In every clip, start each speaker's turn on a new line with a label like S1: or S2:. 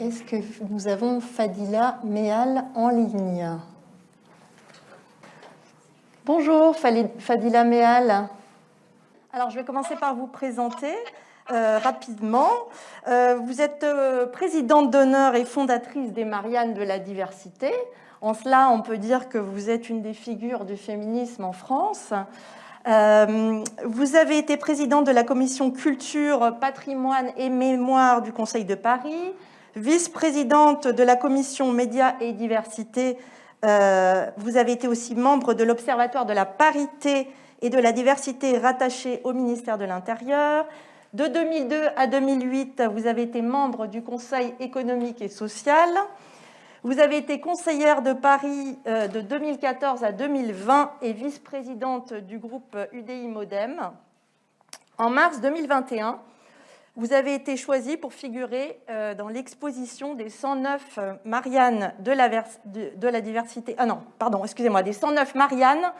S1: Est-ce que nous avons Fadila Mehal en ligne? Bonjour Fadila Mehal. Alors je vais commencer par vous présenter rapidement. Vous êtes présidente d'honneur et fondatrice des Mariannes de la diversité. En cela, on peut dire que vous êtes une des figures du féminisme en France. Vous avez été présidente de la commission culture, patrimoine et mémoire du Conseil de Paris, vice-présidente de la commission médias et diversité. Vous avez été aussi membre de l'Observatoire de la parité et de la diversité rattaché au ministère de l'Intérieur. De 2002 à 2008, vous avez été membre du Conseil économique et social. Vous avez été conseillère de Paris de 2014 à 2020 et vice-présidente du groupe UDI Modem. En mars 2021, vous avez été choisie pour figurer dans l'exposition des 109 Mariannes de la diversité. Ah non, pardon, excusez-moi, des 109 Mariannes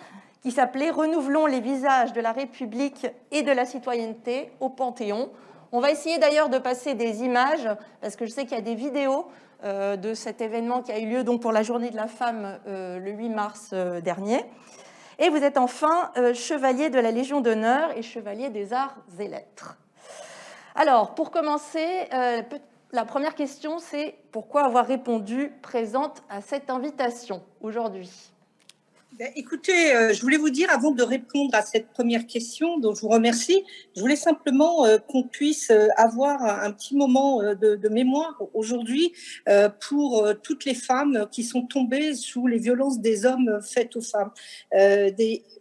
S1: qui s'appelait « Renouvelons les visages de la République et de la citoyenneté au Panthéon ». On va essayer d'ailleurs de passer des images, parce que je sais qu'il y a des vidéos de cet événement qui a eu lieu donc, pour la Journée de la Femme le 8 mars dernier. Et vous êtes enfin chevalier de la Légion d'honneur et chevalier des arts et lettres. Alors, pour commencer, la première question, c'est pourquoi avoir répondu présente à cette invitation aujourd'hui ?
S2: Écoutez, je voulais vous dire, avant de répondre à cette première question, dont je vous remercie, je voulais simplement qu'on puisse avoir un petit moment de mémoire aujourd'hui pour toutes les femmes qui sont tombées sous les violences des hommes faites aux femmes.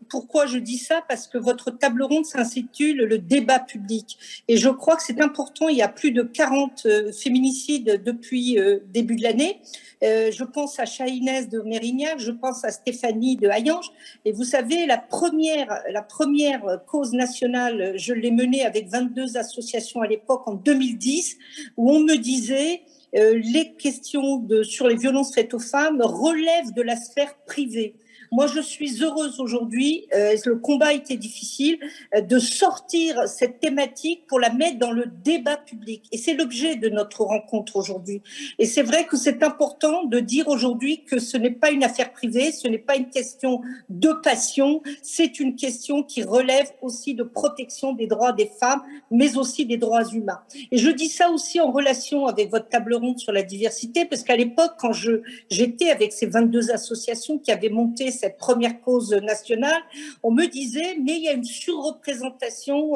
S2: Pourquoi je dis ça? Parce que votre table ronde s'intitule « Le débat public ». Et je crois que c'est important, il y a plus de 40 féminicides depuis début de l'année. Je pense à Chahinez de Mérignac, je pense à Stéphanie de Hayange. Et vous savez, la première cause nationale, je l'ai menée avec 22 associations à l'époque en 2010, où on me disait les questions sur les violences faites aux femmes relèvent de la sphère privée. Moi, je suis heureuse aujourd'hui, le combat était difficile, de sortir cette thématique pour la mettre dans le débat public. Et c'est l'objet de notre rencontre aujourd'hui. Et c'est vrai que c'est important de dire aujourd'hui que ce n'est pas une affaire privée, ce n'est pas une question de passion, c'est une question qui relève aussi de protection des droits des femmes, mais aussi des droits humains. Et je dis ça aussi en relation avec votre table ronde sur la diversité, parce qu'à l'époque, quand j'étais avec ces 22 associations qui avaient monté cette première cause nationale, on me disait mais il y a une surreprésentation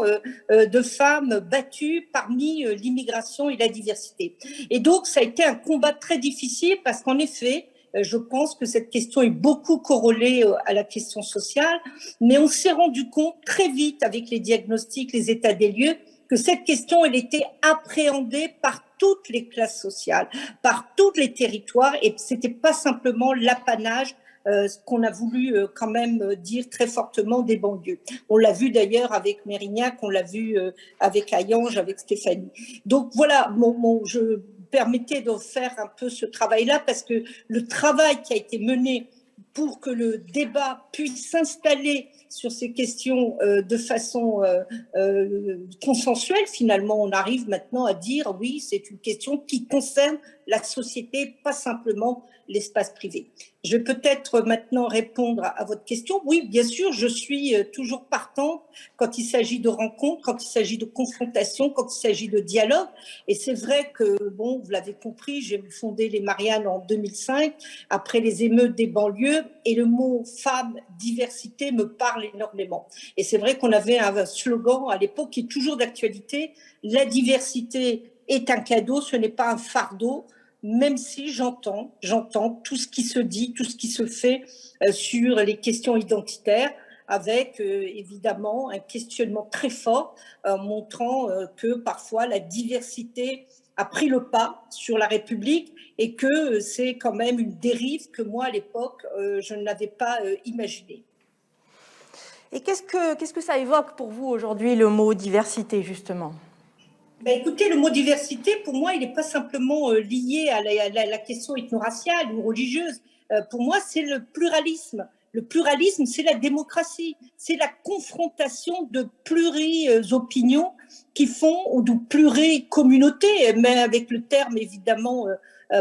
S2: de femmes battues parmi l'immigration et la diversité. Et donc ça a été un combat très difficile parce qu'en effet, je pense que cette question est beaucoup corrélée à la question sociale, mais on s'est rendu compte très vite avec les diagnostics, les états des lieux, que cette question, elle était appréhendée par toutes les classes sociales, par tous les territoires, et c'était pas simplement l'apanage ce qu'on a voulu quand même dire très fortement des banlieues. On l'a vu d'ailleurs avec Mérignac, on l'a vu avec Hayange, avec Stéphanie. Donc voilà, je permettais de faire un peu ce travail-là parce que le travail qui a été mené pour que le débat puisse s'installer sur ces questions de façon consensuelle, finalement, on arrive maintenant à dire oui, c'est une question qui concerne la société, pas simplement l'espace privé. Je vais peut-être maintenant répondre à votre question. Oui, bien sûr, je suis toujours partante quand il s'agit de rencontres, quand il s'agit de confrontation, quand il s'agit de dialogue. Et c'est vrai que, bon, vous l'avez compris, j'ai fondé les Mariannes en 2005, après les émeutes des banlieues, et le mot femme, diversité me parle énormément. Et c'est vrai qu'on avait un slogan à l'époque qui est toujours d'actualité, la diversité est un cadeau, ce n'est pas un fardeau. Même si j'entends tout ce qui se dit, tout ce qui se fait sur les questions identitaires, avec évidemment un questionnement très fort montrant que parfois la diversité a pris le pas sur la République et que c'est quand même une dérive que moi à l'époque je n'avais pas imaginée.
S1: Et qu'est-ce que ça évoque pour vous aujourd'hui le mot diversité justement ?
S2: Écoutez, le mot diversité, pour moi, il n'est pas simplement lié à la question ethno-raciale ou religieuse. Pour moi, c'est le pluralisme. Le pluralisme, c'est la démocratie, c'est la confrontation de pluri-opinions qui font, ou de pluri-communautés, mais avec le terme évidemment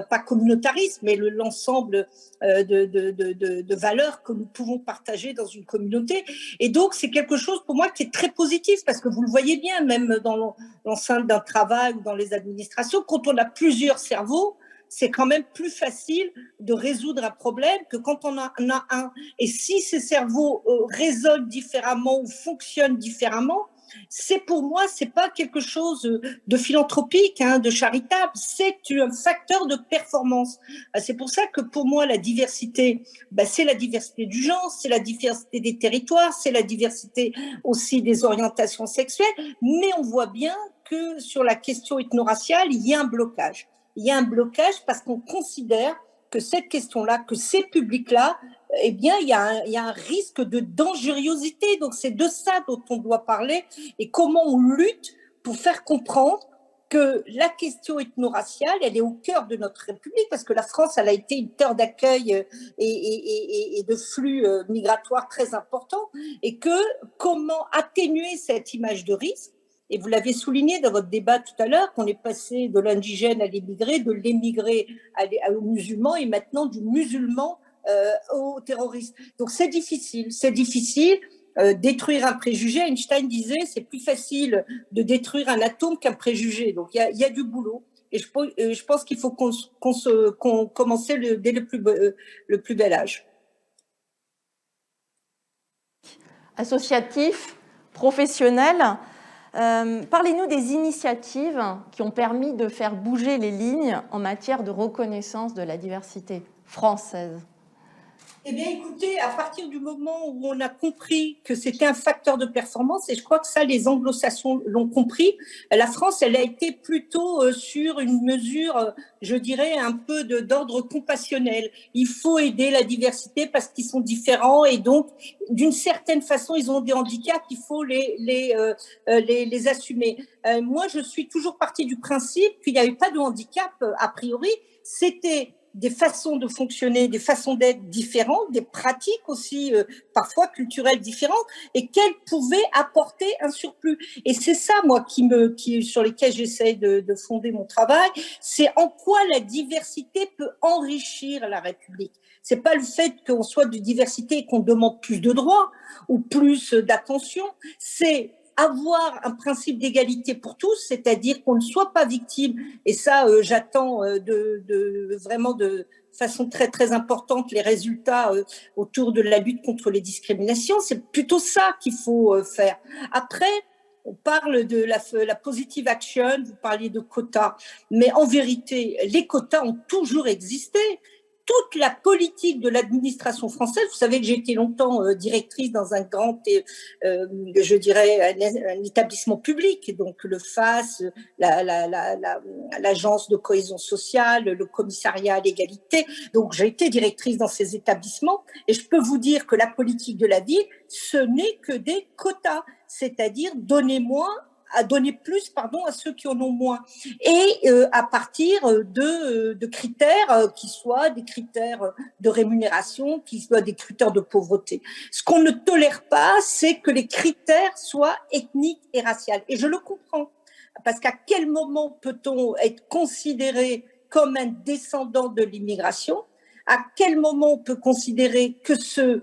S2: pas communautarisme, mais l'ensemble de valeurs que nous pouvons partager dans une communauté. Et donc, c'est quelque chose pour moi qui est très positif, parce que vous le voyez bien, même dans l'enceinte d'un travail ou dans les administrations, quand on a plusieurs cerveaux, c'est quand même plus facile de résoudre un problème que quand on en a un. Et si ces cerveaux raisonnent différemment ou fonctionnent différemment, c'est pour moi, c'est pas quelque chose de philanthropique, hein, de charitable, c'est un facteur de performance. C'est pour ça que pour moi, la diversité, c'est la diversité du genre, c'est la diversité des territoires, c'est la diversité aussi des orientations sexuelles, mais on voit bien que sur la question ethno-raciale, il y a un blocage. Il y a un blocage parce qu'on considère que cette question-là, que ces publics-là, eh bien, il y a un risque de dangerosité. Donc, c'est de ça dont on doit parler et comment on lutte pour faire comprendre que la question ethno-raciale, elle est au cœur de notre République, parce que la France, elle a été une terre d'accueil et de flux migratoires très importants, et que comment atténuer cette image de risque. Et vous l'avez souligné dans votre débat tout à l'heure, qu'on est passé de l'indigène à l'immigré, de l'émigré au musulman, et maintenant du musulman aux terroristes. Donc c'est difficile. Détruire un préjugé, Einstein disait, c'est plus facile de détruire un atome qu'un préjugé. Donc il y a du boulot. Et je pense qu'il faut qu'on commence dès le plus bel âge.
S1: Associatif, professionnel, parlez-nous des initiatives qui ont permis de faire bouger les lignes en matière de reconnaissance de la diversité française.
S2: Eh bien, écoutez, à partir du moment où on a compris que c'était un facteur de performance, et je crois que ça, les anglo-saxons l'ont compris, la France, elle a été plutôt sur une mesure, je dirais, un peu d'ordre compassionnel. Il faut aider la diversité parce qu'ils sont différents, et donc, d'une certaine façon, ils ont des handicaps, il faut les assumer. Moi, je suis toujours partie du principe qu'il n'y avait pas de handicap a priori, c'était des façons de fonctionner, des façons d'être différentes, des pratiques aussi parfois culturelles différentes, et qu'elles pouvaient apporter un surplus. Et c'est ça, moi, sur lesquels j'essaie de fonder mon travail, c'est en quoi la diversité peut enrichir la République. C'est pas le fait qu'on soit de diversité et qu'on demande plus de droits ou plus d'attention, c'est avoir un principe d'égalité pour tous, c'est-à-dire qu'on ne soit pas victime, et ça, j'attends vraiment de façon très, très importante les résultats autour de la lutte contre les discriminations. C'est plutôt ça qu'il faut faire. Après, on parle de la positive action, vous parliez de quotas, mais en vérité, les quotas ont toujours existé. Toute la politique de l'administration française, vous savez que j'ai été longtemps directrice dans un grand, je dirais, un établissement public, donc le FAS, l'agence de cohésion sociale, le commissariat à l'égalité. Donc j'ai été directrice dans ces établissements, et je peux vous dire que la politique de la ville, ce n'est que des quotas, c'est-à-dire donner plus à ceux qui en ont moins, et à partir de critères qui soient des critères de rémunération, qui soient des critères de pauvreté. Ce qu'on ne tolère pas, c'est que les critères soient ethniques et raciaux. Et je le comprends, parce qu'à quel moment peut-on être considéré comme un descendant de l'immigration? À quel moment on peut considérer que ce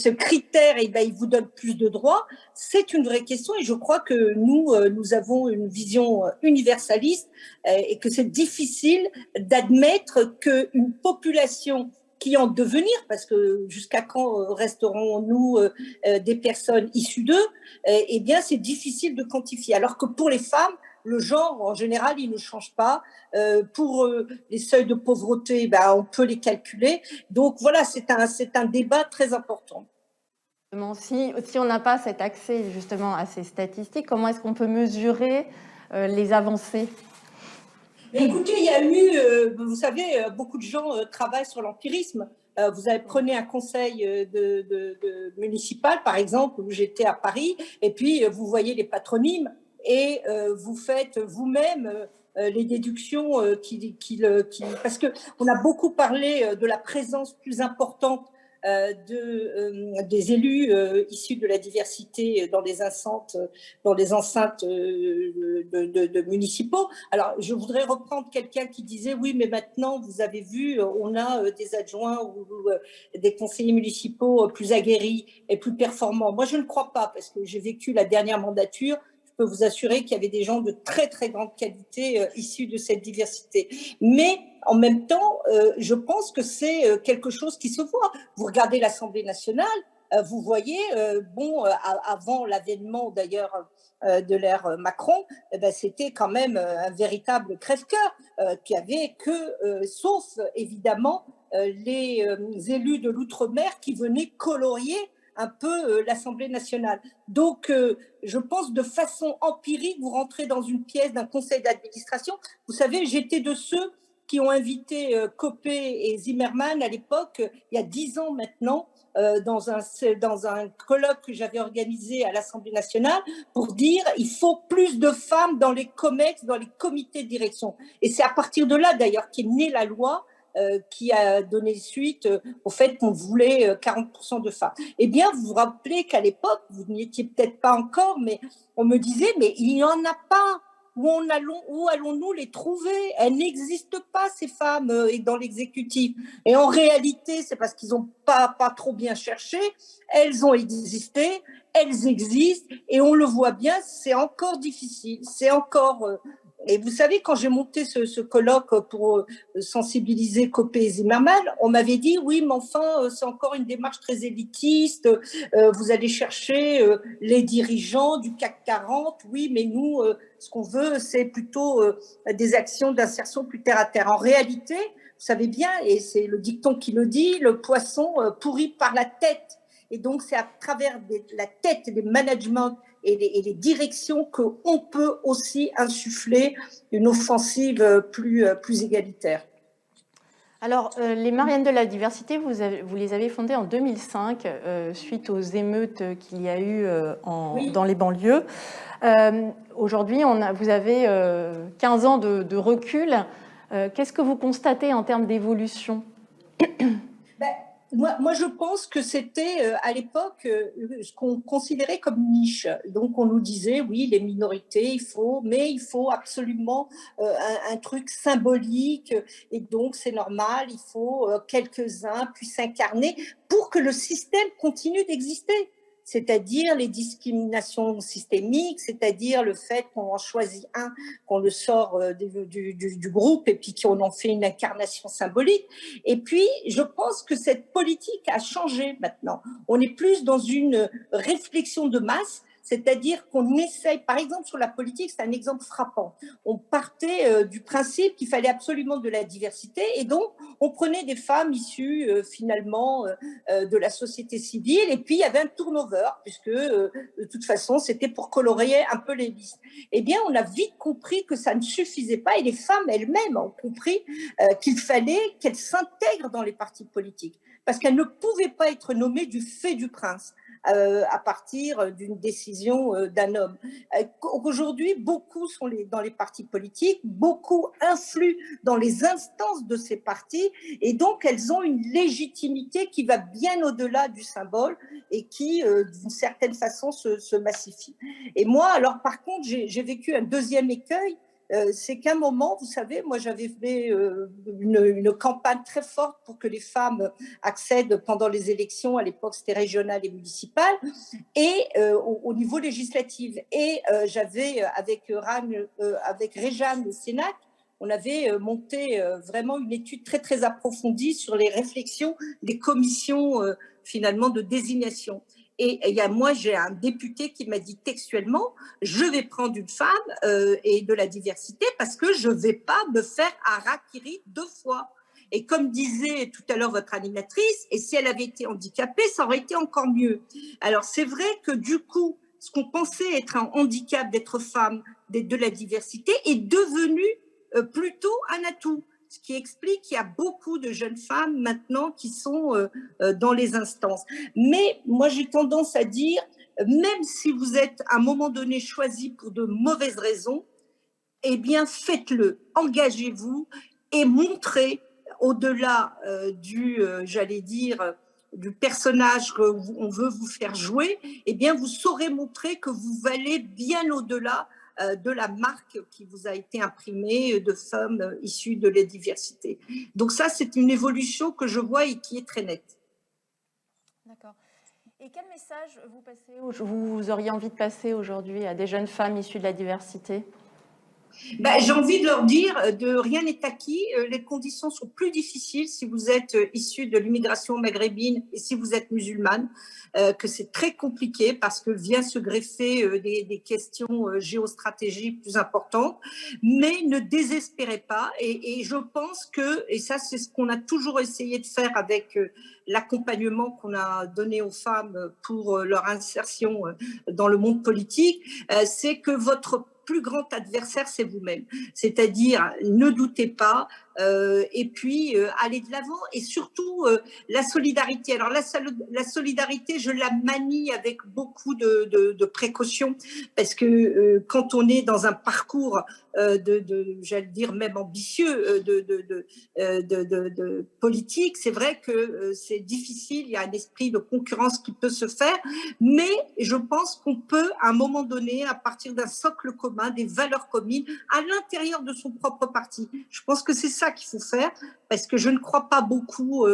S2: critère, il vous donne plus de droits? C'est une vraie question, et je crois que nous avons une vision universaliste et que c'est difficile d'admettre qu'une population qui est en devenir, parce que jusqu'à quand resterons-nous des personnes issues d'eux, eh bien c'est difficile de quantifier. Alors que pour les femmes, le genre, en général, il ne change pas. Pour les seuils de pauvreté, on peut les calculer. Donc voilà, c'est un débat très important.
S1: Si on n'a pas cet accès justement à ces statistiques, comment est-ce qu'on peut mesurer les avancées?
S2: Écoutez, il y a eu, vous savez, beaucoup de gens travaillent sur l'empirisme. Prenez un conseil municipal, par exemple, où j'étais à Paris, et puis vous voyez les patronymes, et vous faites vous-même les déductions parce qu'on a beaucoup parlé de la présence plus importante des élus issus de la diversité dans les enceintes de municipaux. Alors, je voudrais reprendre quelqu'un qui disait, oui, mais maintenant, vous avez vu, on a des adjoints ou des conseillers municipaux plus aguerris et plus performants. Moi, je ne crois pas, parce que j'ai vécu la dernière mandature. Je peux vous assurer qu'il y avait des gens de très, très grande qualité issus de cette diversité. Mais en même temps, je pense que c'est quelque chose qui se voit. Vous regardez l'Assemblée nationale, vous voyez, avant l'avènement d'ailleurs de l'ère Macron, c'était quand même un véritable crève-cœur qui avait que, sauf évidemment les élus de l'outre-mer qui venaient colorier un peu l'Assemblée nationale. Donc, je pense de façon empirique, vous rentrez dans une pièce d'un conseil d'administration. Vous savez, j'étais de ceux qui ont invité Copé et Zimmermann à l'époque, il y a 10 ans maintenant, dans un colloque que j'avais organisé à l'Assemblée nationale pour dire il faut plus de femmes dans les COMEX, dans les comités de direction. Et c'est à partir de là d'ailleurs qu'est née la loi qui a donné suite au fait qu'on voulait 40% de femmes. Eh bien, vous vous rappelez qu'à l'époque, vous n'y étiez peut-être pas encore, mais on me disait, mais il n'y en a pas. Où allons-nous les trouver? Elles n'existent pas, ces femmes, dans l'exécutif. Et en réalité, c'est parce qu'ils n'ont pas trop bien cherché. Elles ont existé, elles existent, et on le voit bien, c'est encore difficile, c'est encore... Et vous savez, quand j'ai monté ce colloque pour sensibiliser Copé et Zimmermann, on m'avait dit, oui, mais enfin, c'est encore une démarche très élitiste, vous allez chercher les dirigeants du CAC 40, oui, mais nous, ce qu'on veut, c'est plutôt des actions d'insertion plus terre à terre. En réalité, vous savez bien, et c'est le dicton qui le dit, le poisson pourrit par la tête. Et donc, c'est à travers la tête des managements et les directions qu'on peut aussi insuffler une offensive plus égalitaire.
S1: Alors, les Mariannes de la diversité, vous les avez fondées en 2005, suite aux émeutes qu'il y a eu dans les banlieues. Aujourd'hui, vous avez 15 ans de recul. Qu'est-ce que vous constatez en termes d'évolution?
S2: Moi, je pense que c'était à l'époque ce qu'on considérait comme une niche. Donc, on nous disait, oui, les minorités, mais il faut absolument un truc symbolique. Et donc, c'est normal, il faut quelques-uns puissent s'incarner pour que le système continue d'exister. C'est-à-dire les discriminations systémiques, c'est-à-dire le fait qu'on en choisit un, qu'on le sort du groupe et puis qu'on en fait une incarnation symbolique. Et puis, je pense que cette politique a changé maintenant. On est plus dans une réflexion de masse, c'est-à-dire qu'on essaye, par exemple sur la politique, c'est un exemple frappant. On partait du principe qu'il fallait absolument de la diversité et donc on prenait des femmes issues finalement de la société civile et puis il y avait un turnover puisque de toute façon c'était pour colorer un peu les listes. Eh bien on a vite compris que ça ne suffisait pas et les femmes elles-mêmes ont compris qu'il fallait qu'elles s'intègrent dans les partis politiques parce qu'elles ne pouvaient pas être nommées du fait du prince. À partir d'une décision d'un homme. Aujourd'hui, beaucoup sont dans les partis politiques, beaucoup influent dans les instances de ces partis, et donc elles ont une légitimité qui va bien au-delà du symbole et qui, d'une certaine façon, se massifie. Et moi, alors par contre, j'ai vécu un deuxième écueil, c'est qu'à un moment, vous savez, moi j'avais fait une campagne très forte pour que les femmes accèdent pendant les élections, à l'époque c'était régional et municipal, et au niveau législatif. Et j'avais, avec Réjeanne Sénac, on avait monté vraiment une étude très très approfondie sur les réflexions des commissions finalement de désignation. Et moi, j'ai un député qui m'a dit textuellement, je vais prendre une femme et de la diversité parce que je ne vais pas me faire harakiri 2 fois. Et comme disait tout à l'heure votre animatrice, et si elle avait été handicapée, ça aurait été encore mieux. Alors, c'est vrai que du coup, ce qu'on pensait être un handicap d'être femme, de la diversité, est devenu plutôt un atout. Ce qui explique qu'il y a beaucoup de jeunes femmes maintenant qui sont dans les instances. Mais moi, j'ai tendance à dire, même si vous êtes à un moment donné choisi pour de mauvaises raisons, eh bien, faites-le, engagez-vous et montrez, au-delà j'allais dire, du personnage qu'on veut vous faire jouer, eh bien, vous saurez montrer que vous valez bien au-delà de la marque qui vous a été imprimée de femmes issues de la diversité. Donc ça, c'est une évolution que je vois et qui est très nette.
S1: D'accord. Et quel message vous auriez envie de passer aujourd'hui à des jeunes femmes issues de la diversité ?
S2: J'ai envie de leur dire de rien n'est acquis. Les conditions sont plus difficiles si vous êtes issu de l'immigration maghrébine et si vous êtes musulmane, que c'est très compliqué parce que vient se greffer des questions géostratégiques plus importantes. Mais ne désespérez pas. Et je pense que, et ça c'est ce qu'on a toujours essayé de faire avec l'accompagnement qu'on a donné aux femmes pour leur insertion dans le monde politique, c'est que votre plus grand adversaire, c'est vous-même. C'est-à-dire, ne doutez pas, et puis allez de l'avant. Et surtout, la solidarité. Alors, la solidarité, je la manie avec beaucoup de précautions, parce que quand on est dans un parcours j'allais dire, même ambitieux de politique, c'est vrai que c'est difficile, il y a un esprit de concurrence qui peut se faire, mais je pense qu'on peut, à un moment donné, à partir d'un socle commun, des valeurs communes, à l'intérieur de son propre parti. Je pense que c'est ça qu'il faut faire, parce que je ne crois pas beaucoup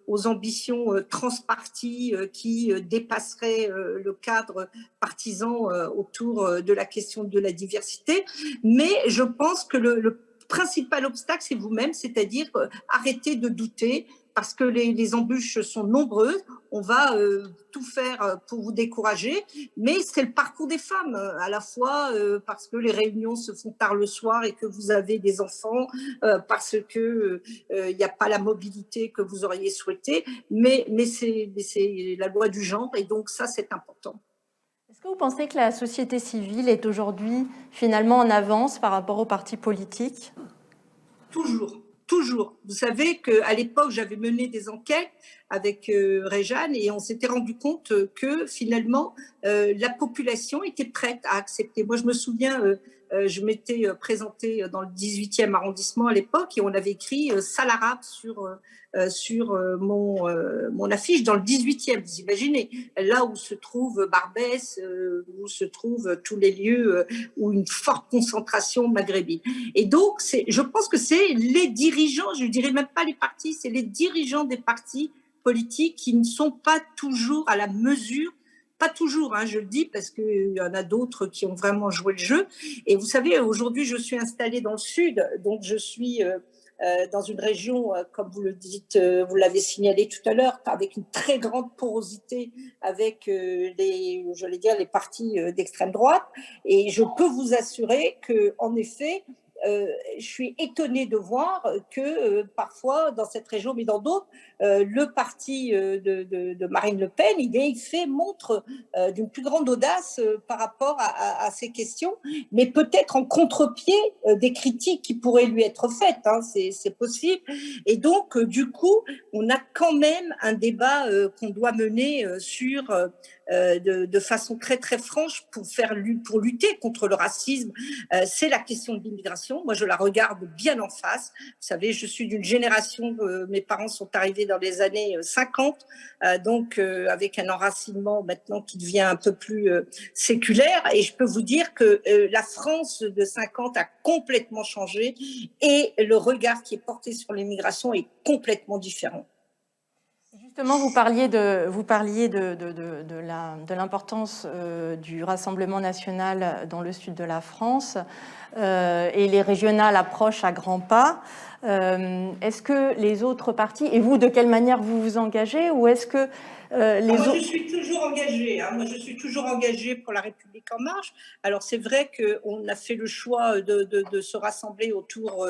S2: aux ambitions transpartis qui dépasseraient le cadre partisan autour de la question de la diversité. Mais je pense que le principal obstacle, c'est vous-même, c'est-à-dire arrêtez de douter, parce que les embûches sont nombreuses. On va tout faire pour vous décourager, mais c'est le parcours des femmes, à la fois parce que les réunions se font tard le soir et que vous avez des enfants, parce que il n'y a pas la mobilité que vous auriez souhaité, mais c'est la loi du genre, et donc ça, c'est important.
S1: Est-ce que vous pensez que la société civile est aujourd'hui finalement en avance par rapport aux partis politiques ?
S2: Toujours. Toujours. Vous savez qu'à l'époque, j'avais mené des enquêtes avec Réjeanne et on s'était rendu compte que finalement, la population était prête à accepter. Moi, je me souviens, je m'étais présentée dans le 18e arrondissement à l'époque et on avait écrit Salarab sur mon affiche dans le 18e. Vous imaginez, là où se trouve Barbès, où se trouvent tous les lieux où une forte concentration maghrébine. Et donc, je pense que c'est les dirigeants, je ne dirais même pas les partis, c'est les dirigeants des partis politiques qui ne sont pas toujours à la mesure. Pas toujours, je le dis, parce qu'il y en a d'autres qui ont vraiment joué le jeu. Et vous savez, aujourd'hui, je suis installée dans le sud, donc je suis dans une région, comme vous le dites, vous l'avez signalé tout à l'heure, avec une très grande porosité avec les partis d'extrême droite. Et je peux vous assurer qu'en effet, je suis étonnée de voir que parfois, dans cette région, mais dans d'autres, le parti de Marine Le Pen, il fait montre d'une plus grande audace par rapport à ces questions, mais peut-être en contre-pied des critiques qui pourraient lui être faites, c'est possible. Et donc, du coup, on a quand même un débat qu'on doit mener de façon très, très franche pour lutter contre le racisme. C'est la question de l'immigration. Moi, je la regarde bien en face. Vous savez, je suis d'une génération, mes parents sont arrivés dans les années 50, donc avec un enracinement maintenant qui devient un peu plus séculaire. Et je peux vous dire que la France de 50 a complètement changé et le regard qui est porté sur l'immigration est complètement différent.
S1: Justement, vous parliez de l'importance du Rassemblement national dans le sud de la France et les régionales approchent à grands pas. Est-ce que les autres partis, et vous, de quelle manière vous vous engagez, ou est-ce que
S2: Moi, je suis toujours engagée. Moi, je suis toujours engagée pour La République En Marche. Alors, c'est vrai qu'on a fait le choix de se rassembler autour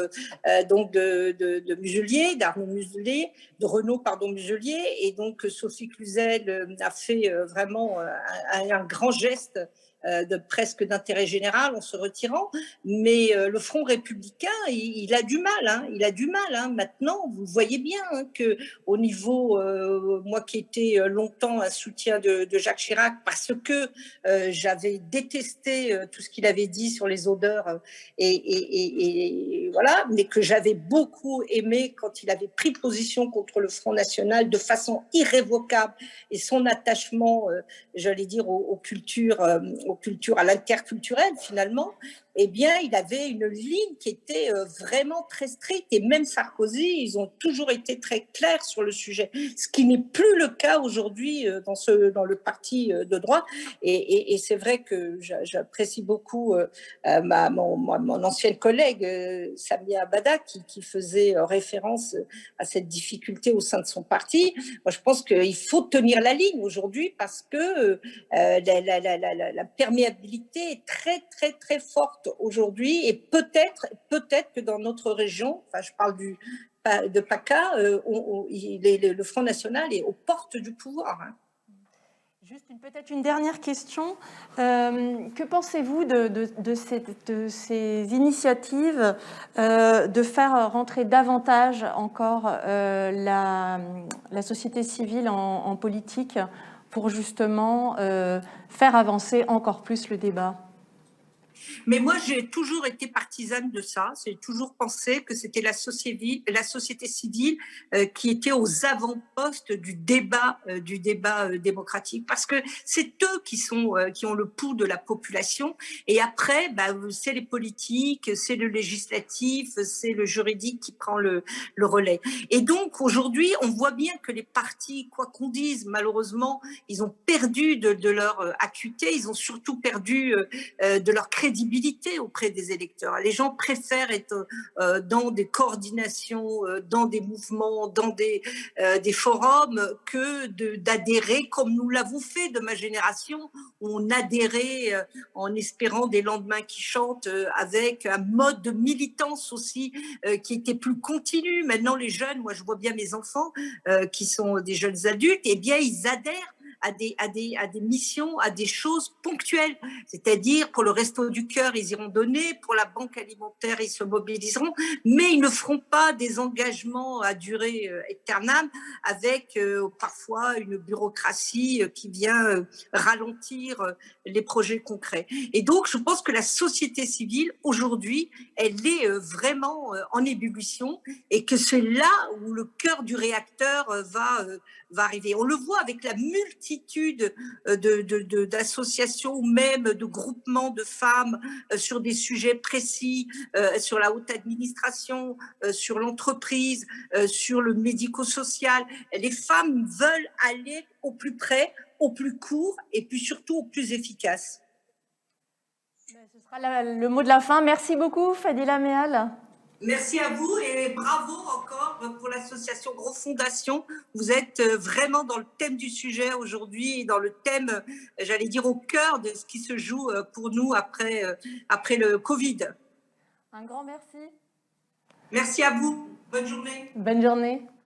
S2: donc de Muselier, d'Arnaud Muselier, de Renaud Muselier, et donc Sophie Cluzel a fait vraiment un grand geste presque d'intérêt général en se retirant. Mais le Front républicain, il a du mal. Hein, il a du mal. Hein. Maintenant, vous voyez bien hein, qu'au niveau, moi qui étais longtemps un soutien de Jacques Chirac, parce que j'avais détesté tout ce qu'il avait dit sur les odeurs, et voilà, mais que j'avais beaucoup aimé quand il avait pris position contre le Front National de façon irrévocable, et son attachement, j'allais dire, aux cultures, à l'interculturel finalement, eh bien, il avait une ligne qui était vraiment très stricte. Et même Sarkozy, ils ont toujours été très clairs sur le sujet, ce qui n'est plus le cas aujourd'hui dans le parti de droite. Et c'est vrai que j'apprécie beaucoup mon ancienne collègue Samia Abada qui faisait référence à cette difficulté au sein de son parti. Moi, je pense qu'il faut tenir la ligne aujourd'hui parce que la perméabilité est très, très, très forte aujourd'hui, et peut-être que dans notre région, enfin je parle de PACA, le Front National est aux portes du pouvoir. Hein.
S1: Juste peut-être une dernière question. Que pensez-vous de ces initiatives de faire rentrer davantage encore la société civile en politique pour justement faire avancer encore plus le débat ?
S2: Mais moi, j'ai toujours été partisane de ça. J'ai toujours pensé que c'était la société civile qui était aux avant-postes du débat démocratique, parce que c'est eux qui ont le pouls de la population. Et après, c'est les politiques, c'est le législatif, c'est le juridique qui prend le relais. Et donc, aujourd'hui, on voit bien que les partis, quoi qu'on dise, malheureusement, ils ont perdu de leur acuité, ils ont surtout perdu de leur crédibilité auprès des électeurs. Les gens préfèrent être dans des coordinations, dans des mouvements, dans des forums, que d'adhérer comme nous l'avons fait de ma génération. On adhérait en espérant des lendemains qui chantent, avec un mode de militance aussi qui était plus continu. Maintenant, les jeunes, moi je vois bien mes enfants qui sont des jeunes adultes, eh bien ils adhèrent à des missions, à des choses ponctuelles. C'est-à-dire, pour le Resto du Cœur, ils iront donner, pour la banque alimentaire, ils se mobiliseront, mais ils ne feront pas des engagements à durée éternelle avec parfois une bureaucratie qui vient ralentir les projets concrets. Et donc, je pense que la société civile, aujourd'hui, elle est vraiment en ébullition, et que c'est là où le cœur du réacteur va arriver. On le voit avec la multitude d'associations ou même de groupements de femmes sur des sujets précis, sur la haute administration, sur l'entreprise, sur le médico-social. Les femmes veulent aller au plus près, au plus court, et puis surtout au plus efficace.
S1: Ce sera le mot de la fin. Merci beaucoup, Fadila Mehal.
S2: Merci à vous, et bravo encore pour l'association Gros Fondation. Vous êtes vraiment dans le thème du sujet aujourd'hui, dans le thème, j'allais dire, au cœur de ce qui se joue pour nous après le Covid.
S1: Un grand merci.
S2: Merci à vous. Bonne journée.
S1: Bonne journée.